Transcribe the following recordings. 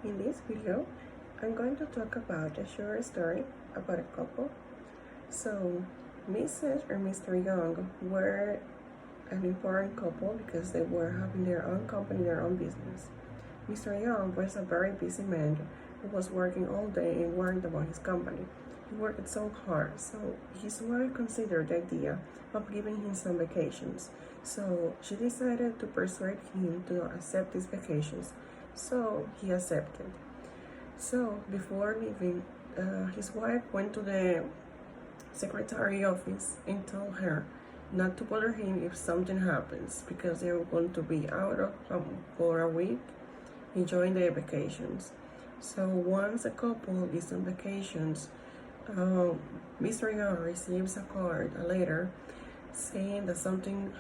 In this video, I'm going to talk about a short story about a couple. So, Mrs. and Mr. Young were an important couple because they were having their own company, their own business. Mr. Young was a very busy man who was working all day and worried about his company. He worked so hard, so his wife considered the idea of giving him some vacations. So she decided to persuade him to accept these vacations. So he accepted. So before leaving, his wife went to the secretary office and told her not to bother him if something happens because they were going to be out of for a week enjoying their vacations. So once a couple is on vacations, Mr. Young receives a letter saying that something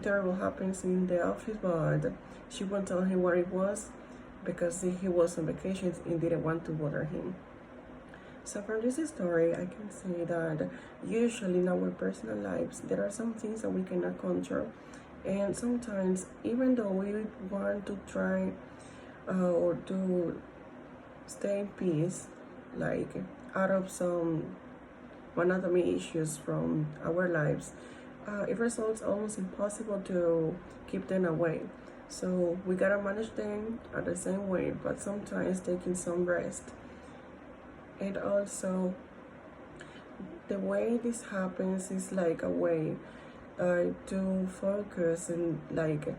terrible happens in the office, but she won't tell him what it was because he was on vacations and didn't want to bother him. So from this story, I can say that usually in our personal lives, there are some things that we cannot control. And sometimes, even though we want to try or to stay in peace, like out of some monogamy issues from our lives, it results almost impossible to keep them away. So we gotta manage them at the same way, but sometimes taking some rest. And also, the way this happens is like a way to focus and like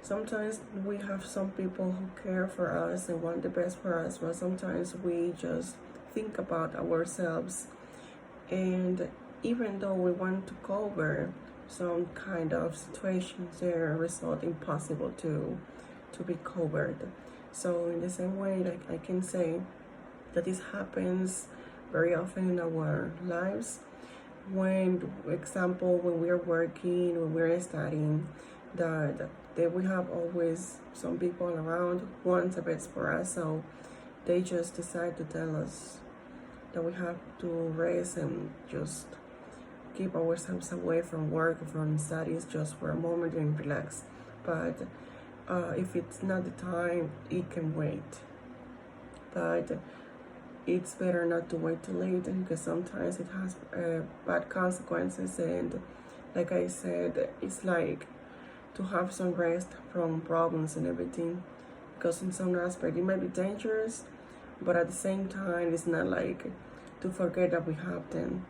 sometimes we have some people who care for us and want the best for us, but sometimes we just think about ourselves. And even though we want to cover some kind of situations, they result impossible to be covered. So in the same way, like I can say that this happens very often in our lives. When, for example, when we are working, when we're studying, that we have always some people around who want the best for us, so they just decide to tell us that we have to rest and just keep ourselves away from work, from studies, just for a moment and relax. But if it's not the time, it can wait. But it's better not to wait too late because sometimes it has bad consequences. And like I said, it's like to have some rest from problems and everything, because in some aspect it might be dangerous, but at the same time it's not like to forget that we have them.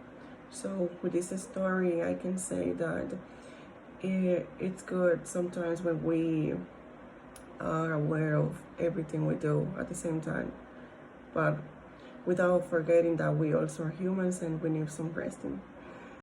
So with this story, I can say that it's good sometimes when we are aware of everything we do at the same time, but without forgetting that we also are humans and we need some resting.